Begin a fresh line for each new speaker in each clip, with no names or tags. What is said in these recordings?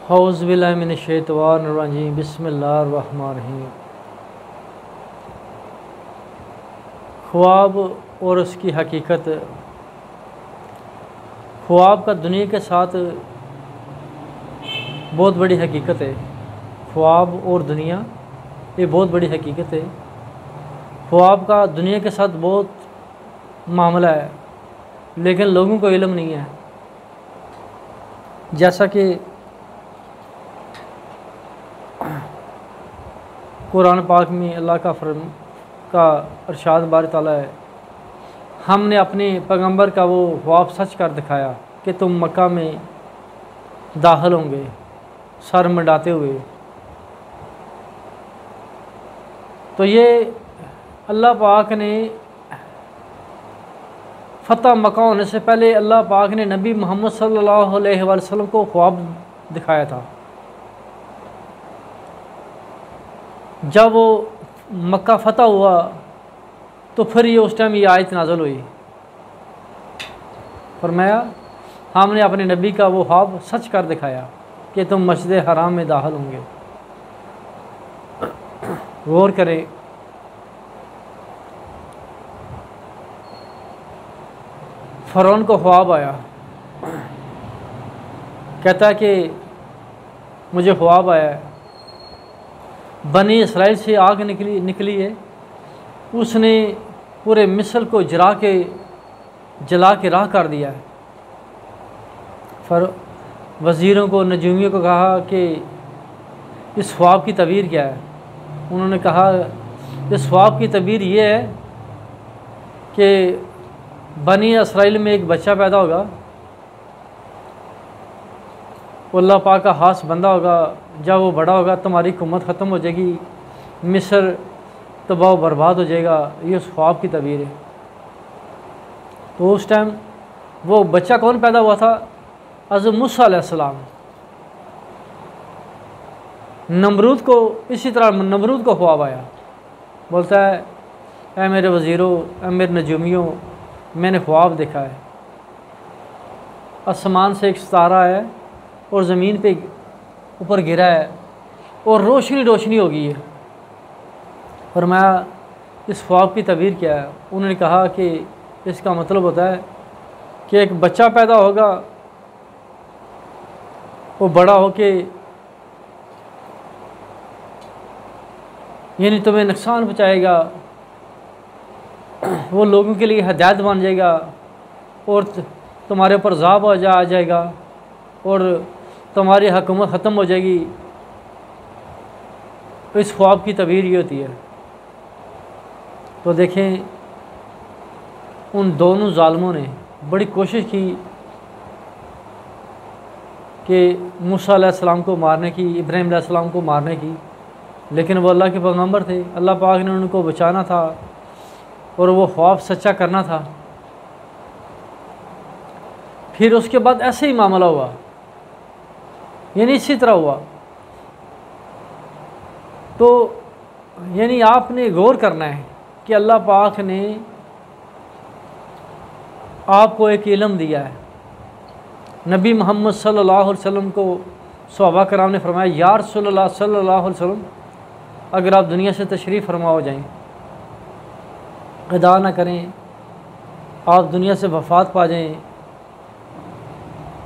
औज़ु बिल्लाहि मिनश्शैतानिर्रजीम बिस्मिल्लाहिर्रहमानिर्रहीम। ख्वाब और उसकी हकीकत। ख्वाब का दुनिया के साथ बहुत बड़ी हकीकत है। ख्वाब और दुनिया ये बहुत बड़ी हकीकत है। ख्वाब का दुनिया के साथ बहुत मामला है, लेकिन लोगों को इल्म नहीं है। जैसा कि कुरान पाक में अल्लाह का इरशाद बारी ताला है, हमने अपने पैगंबर का वो ख्वाब सच कर दिखाया कि तुम मक्का में दाखिल होंगे सर मंडाते हुए। तो ये अल्लाह पाक ने फ़तह मक्का होने से पहले अल्लाह पाक ने नबी मोहम्मद सल्लल्लाहु अलैहि वसल्लम को ख्वाब दिखाया था। जब वो मक्का फ़तह हुआ तो फिर ये उस टाइम ये आयत नाज़िल हुई, फरमाया हमने अपने नबी का वो ख्वाब सच कर दिखाया कि तुम मस्जिद हराम में दाखिल होंगे। गौर करें, फ़िरौन को ख्वाब आया, कहता है कि मुझे ख्वाब आया है, बनी इसराइल से आग निकली है, उसने पूरे मिस्र को जला के राख कर दिया है। फिर वज़ीरों को नजूमियों को कहा कि इस ख्वाब की तबीर क्या है। उन्होंने कहा इस ख्वाब की तबीर ये है कि बनी इसराइल में एक बच्चा पैदा होगा, वो अल्लाह पाक का खास बंदा होगा। जब वो बड़ा होगा तुम्हारी हुकूमत ख़त्म हो जाएगी, मिस्र तबाह बर्बाद हो जाएगा। ये उस ख्वाब की तबीर है। तो उस टाइम वो बच्चा कौन पैदा हुआ था? हज़रत मूसा अलैहिस्सलाम। नमरूद को इसी तरह नमरूद को ख्वाब आया, बोलता है ऐ मेरे वज़ीरों, ऐ मेरे नजूमियों, मैंने ख्वाब देखा है, आसमान से एक सितारा है और ज़मीन पे ऊपर गिरा है और रोशनी हो गई है। फरमाया इस ख्वाब की तबीर क्या है? उन्होंने कहा कि इसका मतलब होता है कि एक बच्चा पैदा होगा, वो बड़ा होके यानी तुम्हें नुकसान पहुँचाएगा, वो लोगों के लिए हिदायत बन जाएगा और तुम्हारे ऊपर ज़ाब आ जाएगा और तुम्हारी हुकूमत ख़त्म हो जाएगी। इस ख्वाब की तबीर ये होती है। तो देखें, उन दोनों ज़ालिमों ने बड़ी कोशिश की कि मूसा अलैहिस्सलाम को मारने की, इब्राहीम अलैहिस्सलाम को मारने की, लेकिन वो अल्लाह के पैगंबर थे। अल्लाह पाक ने उनको बचाना था और वो ख्वाब सच्चा करना था। फिर उसके बाद ऐसे ही मामला हुआ, यानी इसी तरह हुआ। तो यानी आपने गौर करना है कि अल्लाह पाक ने आपको एक इल्म दिया है। नबी मोहम्मद सल्लल्लाहु अलैहि वसल्लम को सहाबा कराम ने फरमाया, या रसूलल्लाह सल्लल्लाहु अलैहि वसल्लम, अगर आप दुनिया से तशरीफ़ फरमा हो जाएं, क़दा ना करें, आप दुनिया से वफ़ात पा जाएं,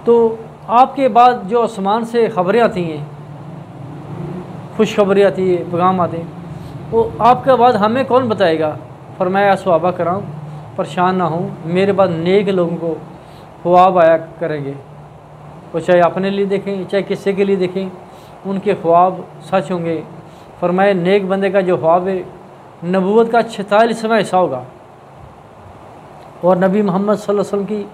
तो आपके बाद जो आसमान से ख़बरें आती हैं, खुशखबरें आती है, पैगाम आते हैं, वो आपके बाद हमें कौन बताएगा? फरमाया सहाबा कराम परेशान ना हो, मेरे बाद नेक लोगों को ख्वाब आया करेंगे, वो चाहे अपने लिए देखें चाहे किसी के लिए देखें, उनके ख्वाब सच होंगे। फरमाया नेक बंदे का जो ख्वाब है नबूवत का 46वां हिस्सा होगा। और नबी मोहम्मद सल्लल्लाहु अलैहि वसल्लम की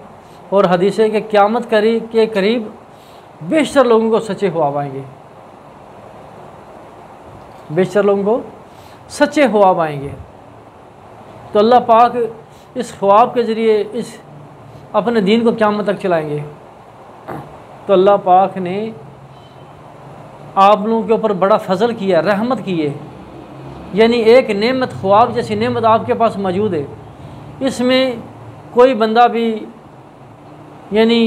और हदीस है कि क़यामत के करीब बेशतर लोगों को सच्चे ख्वाब आएंगे, बेशतर लोगों को सच्चे ख्वाब आएंगे। तो अल्लाह पाक इस ख्वाब के ज़रिए इस अपने दीन को क़यामत तक चलाएंगे। तो अल्लाह पाक ने आप लोगों के ऊपर बड़ा फजल किया, रहमत की है। यानी एक नेमत, ख्वाब जैसी नेमत आपके पास मौजूद है। इसमें कोई बंदा भी यानी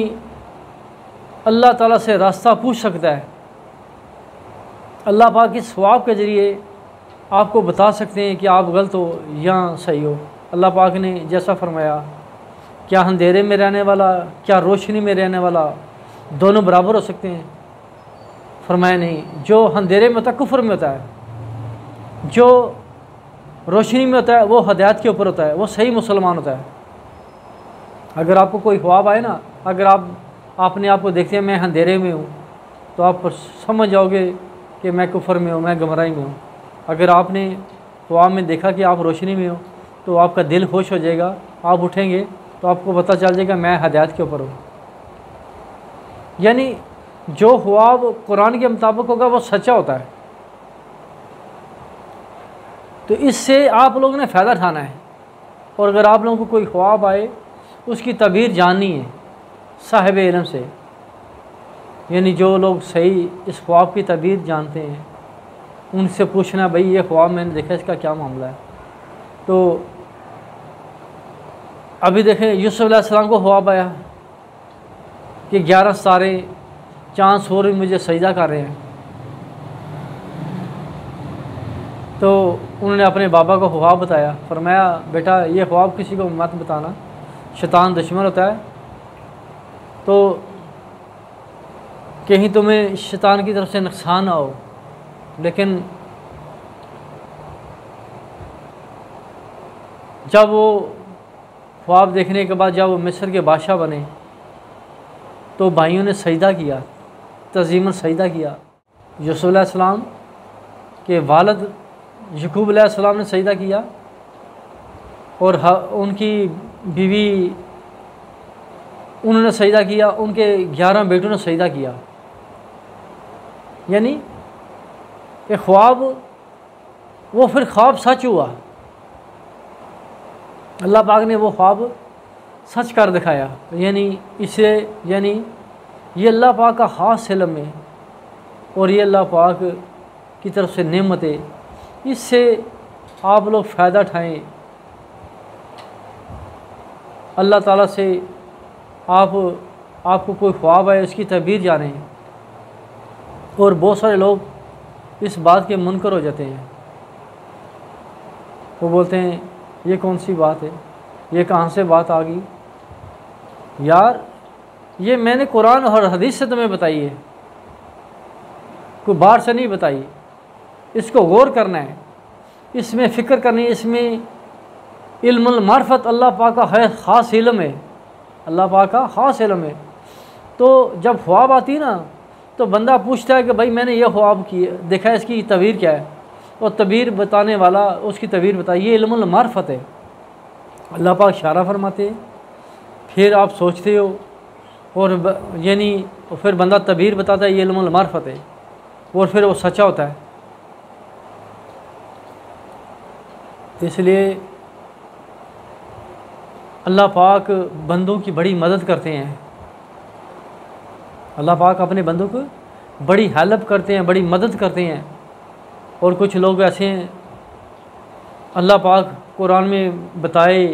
अल्लाह ताला से रास्ता पूछ सकता है अल्लाह पाक इस सवाब के ज़रिए आपको बता सकते हैं कि आप गलत हो या सही हो। अल्लाह पाक ने जैसा फरमाया, क्या अंधेरे में रहने वाला क्या रोशनी में रहने वाला दोनों बराबर हो सकते हैं? फरमाया नहीं। जो अंधेरे में होता है कुफ्र में होता है, जो रोशनी में होता है वो हिदायत के ऊपर होता है, वो सही मुसलमान होता है। अगर आपको कोई ख्वाब आए ना, अगर आपने आपको देखते हैं मैं अंधेरे में हूँ, तो आप समझ जाओगे कि मैं कुफ्र में हूँ, मैं गुमराही में हूँ। अगर आपने ख्वाब में देखा कि आप रोशनी में हो, तो आपका दिल खुश हो जाएगा, आप उठेंगे तो आपको पता चल जाएगा मैं हिदायत के ऊपर हूँ। यानी जो ख्वाब कुरान के मुताबिक होगा वो सच्चा होता है। तो इससे आप लोगों ने फ़ायदा उठाना है। और अगर आप लोगों को कोई ख्वाब आए, उसकी तबीर जाननी है साहिब इल्म से, यानी जो लोग सही इस ख्वाब की तबीर जानते हैं, उनसे पूछना भाई ये ख्वाब मैंने देखा, इसका क्या मामला है। तो अभी देखें यूसुफ अलैहिस्सलाम को ख्वाब आया कि 11 सितारे चाँद सूरज मुझे सजदा कर रहे हैं। तो उन्होंने अपने बाबा को ख्वाब बताया, फरमाया बेटा ये ख्वाब किसी को मत बताना, शैतान दुश्मन होता है, तो कहीं तुम्हें शैतान की तरफ से नुकसान ना हो। लेकिन जब वो ख्वाब देखने के बाद जब वो मिस्र के बादशाह बने, तो भाइयों ने सजदा किया, तज़ीमन सजदा किया। यूसुफ अलैहिस्सलाम के वालिद याकूब अलैहिस्सलाम ने सजदा किया, और उनकी बीवी उन्होंने सजदा किया, उनके 11 बेटों ने सजदा किया। यानी कि ख्वाब वो फिर ख्वाब सच हुआ। अल्लाह पाक ने वो ख्वाब सच कर दिखाया। यानी इसे यानी ये अल्लाह पाक का ख़ास इल्म है, और ये अल्लाह पाक की तरफ से नेमत है। इससे आप लोग फ़ायदा उठाएँ। अल्लाह ताला से आपको कोई ख्वाब है उसकी तबीर जानें। और बहुत सारे लोग इस बात के मुनकर हो जाते हैं, वो बोलते हैं ये कौन सी बात है, ये कहाँ से बात आ गई। यार ये मैंने कुरान और हदीस से तुम्हें बताई है, कोई बाहर से नहीं बताई। इसको गौर करना है, इसमें फ़िक्र करनी है। इसमें इल्मुल मार्फत अल्लाह पाक का है ख़ास इल्म है, अल्लाह पाक का ख़ास इल्म है। तो जब ख्वाब आती है ना, तो बंदा पूछता है कि भाई मैंने ये ख्वाब किया देखा है, इसकी तबीर क्या है, और तबीर बताने वाला उसकी तबीर बताए। ये इल्मुल मार्फत है, अल्लाह पाक इशारा फरमाते, फिर आप सोचते हो, और यानी फिर बंदा तबीर बताता है, ये इल्मुल मार्फत है, और फिर वो सच्चा होता है। इसलिए अल्लाह पाक बंदों की बड़ी मदद करते हैं। अल्लाह पाक अपने बंदों को बड़ी हेल्प करते हैं, बड़ी मदद करते हैं। और कुछ लोग ऐसे हैं अल्लाह पाक कुरान में बताए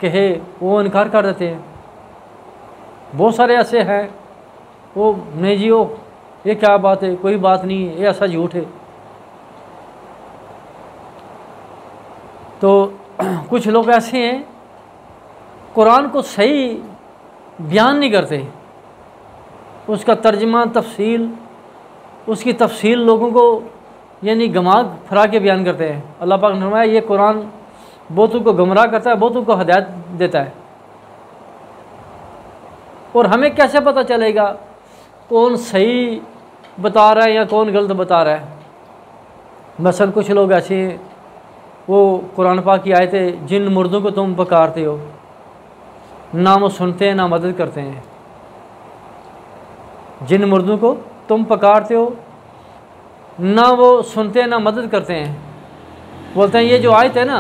कहे वो इनकार कर देते हैं। बहुत सारे ऐसे हैं, वो नहीं जी वो ये क्या बात है, कोई बात नहीं है, ये ऐसा झूठ है। तो कुछ लोग ऐसे हैं कुरान को सही बयान नहीं करते, उसका तर्जमा तफसील उसकी तफसील लोगों को यानी गमाग फरा के बयान करते हैं। अल्लाह पाक ने फरमाया ये कुरान बहुतों को गुमराह करता है, बहुतों को हिदायत देता है। और हमें कैसे पता चलेगा कौन सही बता रहा है या कौन गलत बता रहा है? मसलन कुछ लोग ऐसे हैं, वो कुरान पाक की आयतें, जिन मुर्दों को तुम पुकारते हो, ना वो सुनते हैं ना मदद करते हैं। जिन मुर्दों को तुम पुकारते हो, ना वो सुनते हैं ना मदद करते हैं। बोलते हैं ये जो आयत है ना,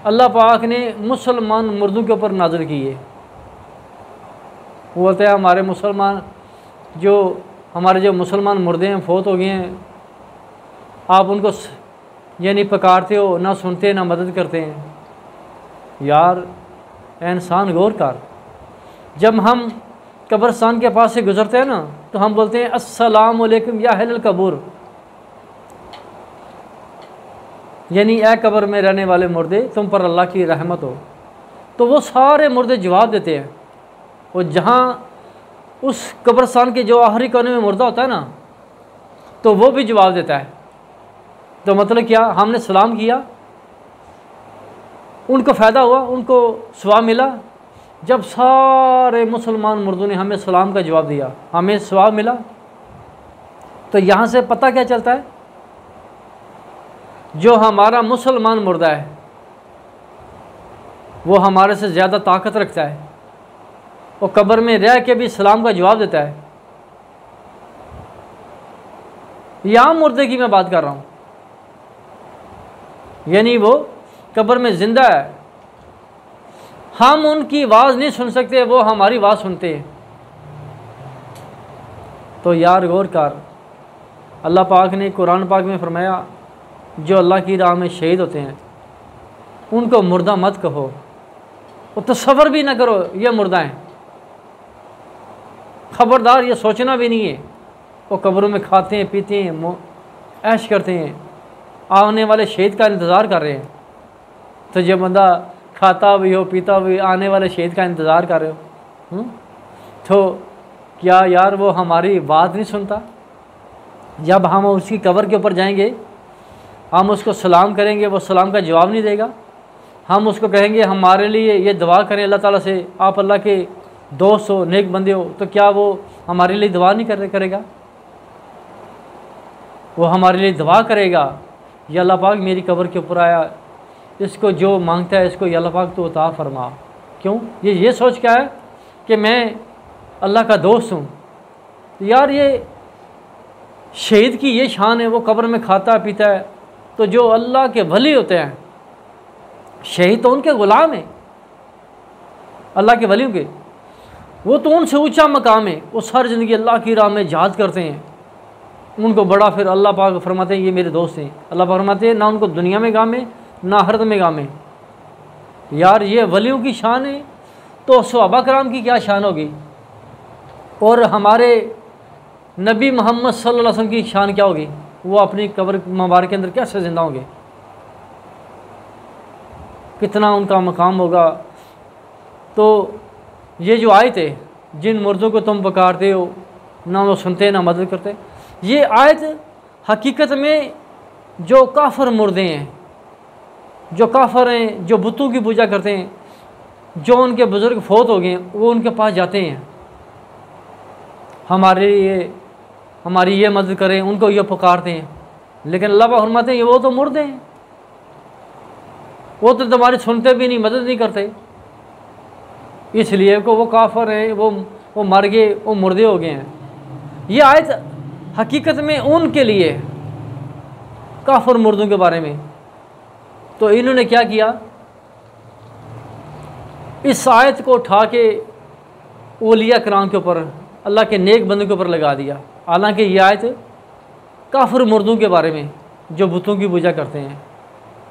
अल्लाह पाक ने मुसलमान मुर्दों के ऊपर नाज़िल की है। वो बोलते हैं हमारे जो मुसलमान मुर्दे हैं, फोत हो गए हैं, आप उनको यानी पुकारते हो, ना सुनते ना मदद करते हैं। यार इंसान गौर कर, जब हम कब्रिस्तान के पास से गुज़रते हैं ना, तो हम बोलते हैं अस्सलाम वालेकुम या अहलल कबूर, यानी ए कब्र में रहने वाले मुर्दे तुम पर अल्लाह की रहमत हो। तो वो सारे मुर्दे जवाब देते हैं। वो जहाँ उस कब्रस्तान के जो आखिरी कोने में मुर्दा होता है ना, तो वो भी जवाब देता है। तो मतलब क्या, हमने सलाम किया, उनको फ़ायदा हुआ, उनको सवाब मिला। जब सारे मुसलमान मुर्दों ने हमें सलाम का जवाब दिया, हमें सवाब मिला। तो यहाँ से पता क्या चलता है, जो हमारा मुसलमान मुर्दा है वो हमारे से ज़्यादा ताकत रखता है, वो कब्र में रह के भी सलाम का जवाब देता है। यहाँ मुर्दे की मैं बात कर रहा हूँ, यानी वो कब्र में ज़िंदा है, हम उनकी आवाज़ नहीं सुन सकते, वो हमारी आवाज़ सुनते हैं। तो यार गौर कर, अल्लाह पाक ने कुरान पाक में फरमाया, जो अल्लाह की राह में शहीद होते हैं उनको मुर्दा मत कहो, वो तसव्वुर भी ना करो ये मुर्दा हैं। ख़बरदार, ये सोचना भी नहीं है। वो कब्रों में खाते हैं, पीते हैं, ऐश करते हैं, आने वाले शहीद का इंतज़ार कर रहे हैं। तो जब बंदा खाता भी हो, पीता भी, आने वाले शहीद का इंतज़ार कर रहे हो, तो क्या यार वो हमारी बात नहीं सुनता? जब हम उसकी कब्र के ऊपर जाएंगे, हम उसको सलाम करेंगे, वो सलाम का जवाब नहीं देगा। हम उसको कहेंगे हमारे लिए ये दुआ करें अल्लाह ताला से, आप अल्लाह के दोस्त हो, नेक बंदे हो, तो क्या वो हमारे लिए दुआ नहीं करेगा? वो हमारे लिए दुआ करेगा, या अल्लाह पाक मेरी कब्र के ऊपर आया, इसको जो मांगता है इसको या अल्लाह पाक तो अता फरमा। क्यों? ये सोच क्या है कि मैं अल्लाह का दोस्त हूँ। यार ये शहीद की ये शान है, वो कब्र में खाता पीता है। तो जो अल्लाह के वली होते हैं, शहीद तो उनके ग़ुलाम हैं, अल्लाह के वलियों के, वो तो उनसे ऊंचा मकाम है। वो सारी ज़िंदगी अल्लाह की राह में जिहाद करते हैं, उनको बड़ा फिर अल्लाह पाक फरमाते हैं ये मेरे दोस्त हैं। अल्लाह फरमाते हैं ना उनको दुनिया में गाम है ना आखिरत में गाम है। यार ये वलियों की शान है, तो सहाबा कराम की क्या शान होगी, और हमारे नबी मोहम्मद सल्लल्लाहु अलैहि वसल्लम की शान क्या होगी? वो अपनी कब्र मुबारक के अंदर कैसे ज़िंदा होंगे, कितना उनका मकाम होगा। तो ये जो आयत है, जिन मुर्दों को तुम पुकारते हो ना वो सुनते ना मदद करते, ये आयत हकीकत में जो काफिर मुर्दे हैं, जो काफिर हैं, जो बुतों की पूजा करते हैं, जो उनके बुज़ुर्ग फौत हो गए, वो उनके पास जाते हैं, हमारी ये मदद करें, उनको ये पुकारते हैं। लेकिन अल्लाह पाक फरमाते हैं ये वो तो मुर्दे हैं, वो तो तुम्हारी सुनते भी नहीं, मदद नहीं करते, इसलिए को वो काफिर हैं, वो मर गए, वो मुर्दे हो गए हैं। ये आयत हकीकत में उनके लिए, काफिर मुर्दों के बारे में। तो इन्होंने क्या किया, इस आयत को उठा के औलिया कराम के ऊपर, अल्लाह के नेक बंदों के ऊपर लगा दिया। हालांकि ये आयत काफिर मुर्दों के बारे में, जो बुतों की पूजा करते हैं,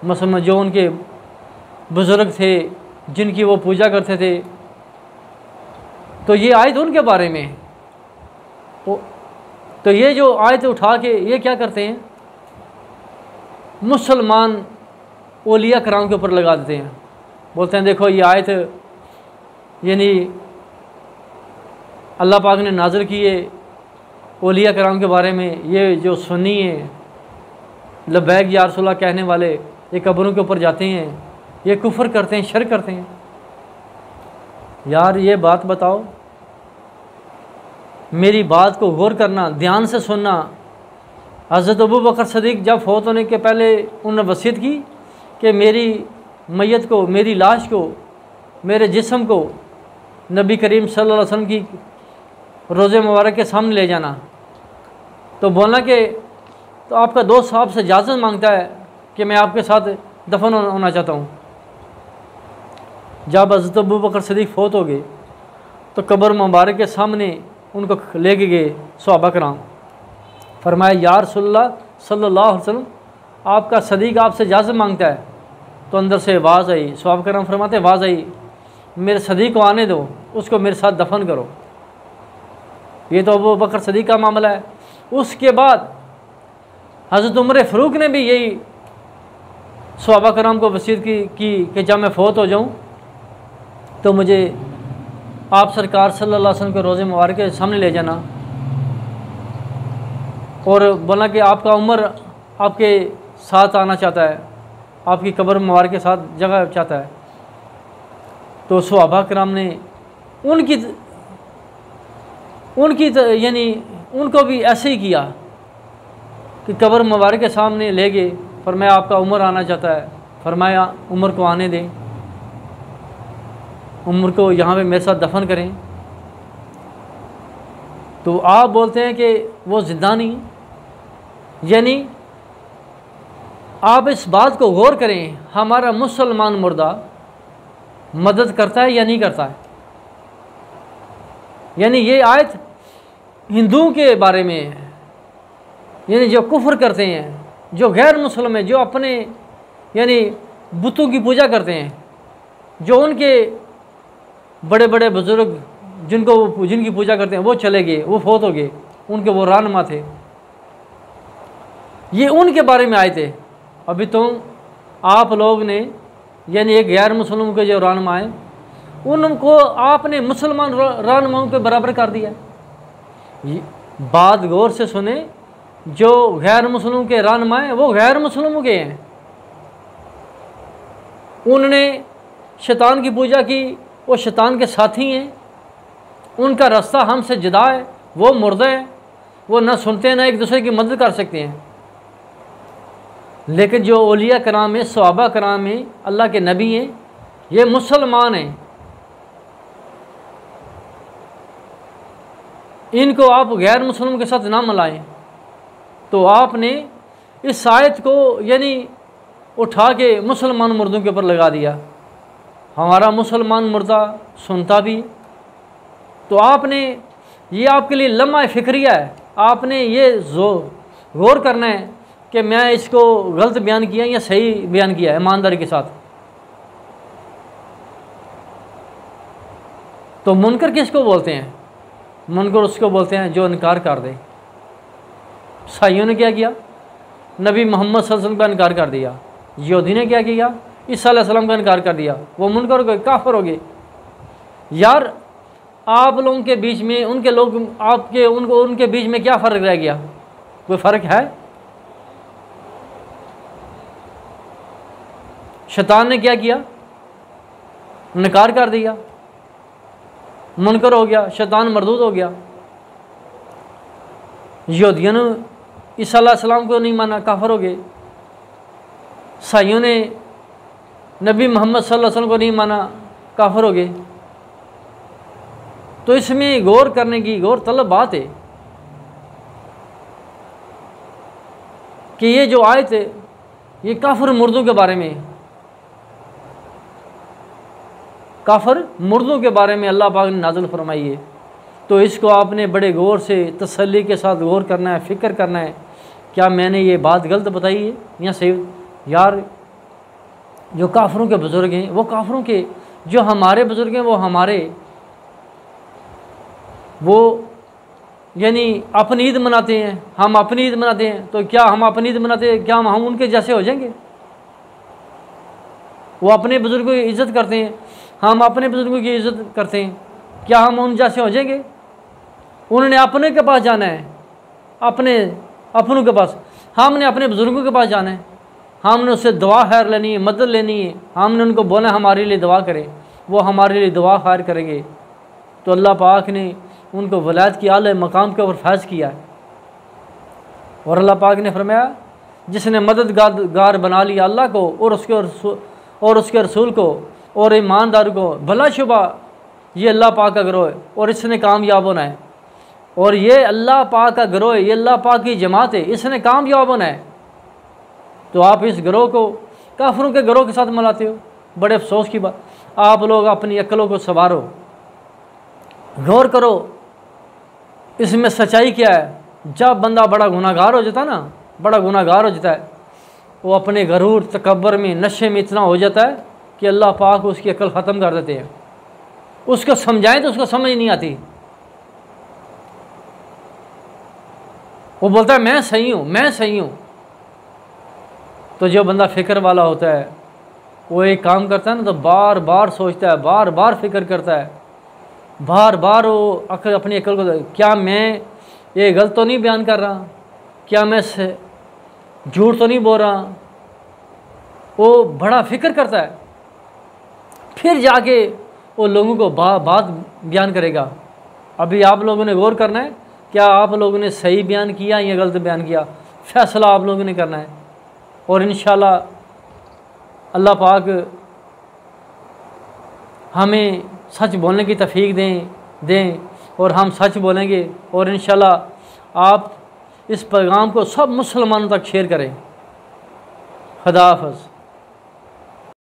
मसलन जो उनके बुज़ुर्ग थे जिनकी वो पूजा करते थे, तो ये आयत उनके बारे में है। तो ये जो आयत उठा के ये क्या करते हैं, मुसलमान औलिया कराम के ऊपर लगा देते हैं। बोलते हैं देखो ये आयत यानी अल्लाह पाक ने नाज़िल की है औलिया कराम के बारे में। ये जो सुन्नी है, लब्बैक या रसूलल्लाह कहने वाले, ये कब्रों के ऊपर जाते हैं, ये कुफ्र करते हैं, शिर्क करते हैं। यार ये बात बताओ, मेरी बात को गौर करना, ध्यान से सुनना। हज़रत अबू बकर सदीक़ जब फौत होने के पहले उन्होंने वसीयत की कि मेरी मैयत को, मेरी लाश को, मेरे जिस्म को नबी करीम सल्लल्लाहु अलैहि वसल्लम की रोज़े मुबारक के सामने ले जाना। तो बोला कि तो आपका दोस्त साहब से इजाज़त मांगता है कि मैं आपके साथ दफन होना चाहता हूँ। जब हज़रत अबू बकर सदीक़ फौत हो गए तो कब्र मुबारक के सामने उनको लेके गए सहाबा कराम। फरमाया या रसूलल्लाह सल्लल्लाहु अलैहि वसल्लम, आपका सदीक़ आपसे इजाज़त मांगता है। तो अंदर से आवाज़ आई, सहाबा कराम फरमाते आवाज़ आई, मेरे सदीक़ को आने दो, उसको मेरे साथ दफन करो। ये तो अबू बकर सदीक़ का मामला है। उसके बाद हज़रत उमर फ़ारूक ने भी यही सहाबा कराम को वसीयत की कि जब मैं फ़ौत हो जाऊं तो मुझे आप सरकार सल्लल्लाहु अलैहि वसल्लम के रोज़े मुबारक के सामने ले जाना, और बोला कि आपका उम्र आपके साथ आना चाहता है, आपकी कब्र मुबारक के साथ जगह चाहता है। तो सहाबा कराम ने उनकी यानी उनको भी ऐसे ही किया कि कब्र मुबारक के सामने ले गए, फरमाया आपका उम्र आना चाहता है, फरमाया उम्र को आने दें, उम्र को यहाँ पे मेरे साथ दफन करें। तो आप बोलते हैं कि वो ज़िंदा नहीं, यानी आप इस बात को गौर करें, हमारा मुसलमान मुर्दा मदद करता है या नहीं करता है। यानी ये आयत हिंदुओं के बारे में है, यानी जो कुफ्र करते हैं, जो गैर मुस्लिम है, जो अपने यानी बुतों की पूजा करते हैं, जो उनके बड़े बड़े बुजुर्ग जिनकी पूजा करते हैं वो चले गए, वो फौत हो गए, उनके वो रहनुमा थे, ये उनके बारे में आए थे। अभी तो आप लोग ने यानी एक गैर मुस्लिम के जो रहनुमा हैं उनको आपने मुसलमान रहनुमाओं के बराबर कर दिया। बात गौर से सुने, जो गैर मुस्लिम के रहनुमा हैं वो गैर मुस्लिमों के हैं, उन्होंने शैतान की पूजा की, वो शैतान के साथी हैं, उनका रास्ता हमसे जुदा है, वो मुर्दा है, वो ना सुनते हैं ना एक दूसरे की मदद कर सकते हैं। लेकिन जो औलिया कराम हैं, सहाबा कराम हैं, अल्लाह के नबी हैं, ये मुसलमान हैं, इनको आप गैर मुस्लिम के साथ ना मिलाएं। तो आपने इस आयत को यानी उठा के मुसलमान मुर्दों के ऊपर लगा दिया। हमारा मुसलमान मुर्दा सुनता भी, तो आपने ये आपके लिए लम्हा फ़िक्रिया है, आपने ये गौर करना है कि मैं इसको गलत बयान किया या सही बयान किया है ईमानदारी के साथ। तो मुनकर किसको बोलते हैं? मुनकर उसको बोलते हैं जो इनकार कर दे। ईसाइयों ने क्या किया? नबी मोहम्मद सल्लल्लाहु अलैहि वसल्लम का इनकार कर दिया। यहूदी ने क्या किया? ईसा अलैहिस्सलाम का इनकार कर दिया। वो मुनकर हो गए, काफिर हो गए। यार आप लोगों के बीच में उनके लोग आपके उनके बीच में क्या फ़र्क रह गया? कोई फ़र्क है? शैतान ने क्या किया? इनकार कर दिया, मुनकर हो गया, शैतान मरदूद हो गया। यहूदियों ने ईसा अलैहिस्सलाम को नहीं माना, काफिर हो गए। ईसाइयों ने नबी मोहम्मद सल्लल्लाहु अलैहि वसल्लम को नहीं माना, काफिर हो गए। तो इसमें गौर करने की गौर तलब बात है कि ये जो आयत है ये काफिर मुर्दों के बारे में, काफिर मुर्दों के बारे में अल्लाह पाक ने नाज़िल फरमाई है। तो इसको आपने बड़े गौर से तसल्ली के साथ गौर करना है, फ़िक्र करना है, क्या मैंने ये बात गलत बताई है या सही? यार जो काफिरों के बुज़ुर्ग हैं वो काफिरों के, जो हमारे बुज़ुर्ग हैं वो यानी अपनी ईद मनाते हैं, हम अपनी ईद मनाते हैं। तो क्या हम अपनी ईद मनाते हैं, क्या हम उनके जैसे हो जाएंगे? वो अपने बुज़ुर्गों की इज़्ज़त करते हैं, हम अपने बुज़ुर्गों की इज़्ज़त करते हैं, क्या हम उन जैसे हो जाएंगे? उन्होंने अपने के पास जाना है, अपनों के पास। हमने अपने बुज़ुर्गों के पास जाना है, हमने उससे दुआ खैर लेनी है, मदद लेनी है। हमने उनको बोला हमारे लिए दुआ करें, वो हमारे लिए दुआ खैर करेंगे। तो अल्लाह पाक ने उनको वलायत की आले मकाम के ऊपर फैज़ किया है। और अल्लाह पाक ने फरमाया जिसने मददगार बना लिया अल्लाह को और उसके रसूल को और ईमानदार को, भला शुबा ये अल्लाह पाक का गिरोह है और इसने कामयाब होना है। और ये अल्लाह पाक का गिरोह है, ये अल्लाह पाक की जमात है, इसने कामयाब होना है। तो आप इस गिरोह को काफिरों के गिरोह के साथ मिलाते हो। बड़े अफसोस की बात। आप लोग अपनी अक्लों को संवारो, गौर करो इसमें सच्चाई क्या है। जब बंदा बड़ा गुनाहगार हो जाता है ना, बड़ा गुनाहगार हो जाता है, वो अपने गरूर तकब्बर में नशे में इतना हो जाता है कि अल्लाह पाक उसकी अक्ल ख़त्म कर देते हैं। उसको समझाएं तो उसको समझ नहीं आती। वो बोलता है मैं सही हूँ, मैं सही हूँ। तो जो बंदा फ़िक्र वाला होता है वो एक काम करता है ना तो बार बार सोचता है, बार बार फिक्र करता है, बार बार वो अपनी अकल को, क्या मैं ये गलत तो नहीं बयान कर रहा, क्या मैं झूठ तो नहीं बोल रहा। वो बड़ा फिक्र करता है, फिर जाके वो लोगों को बात बयान करेगा। अभी आप लोगों ने गौर करना है, क्या आप लोगों ने सही बयान किया या गलत बयान किया, फैसला आप लोगों ने करना है। और इंशाल्लाह अल्लाह पाक हमें सच बोलने की तौफीक दें और हम सच बोलेंगे। और इंशाल्लाह आप इस पैगाम को सब मुसलमानों तक शेयर करें। खुदा हाफ़िज़।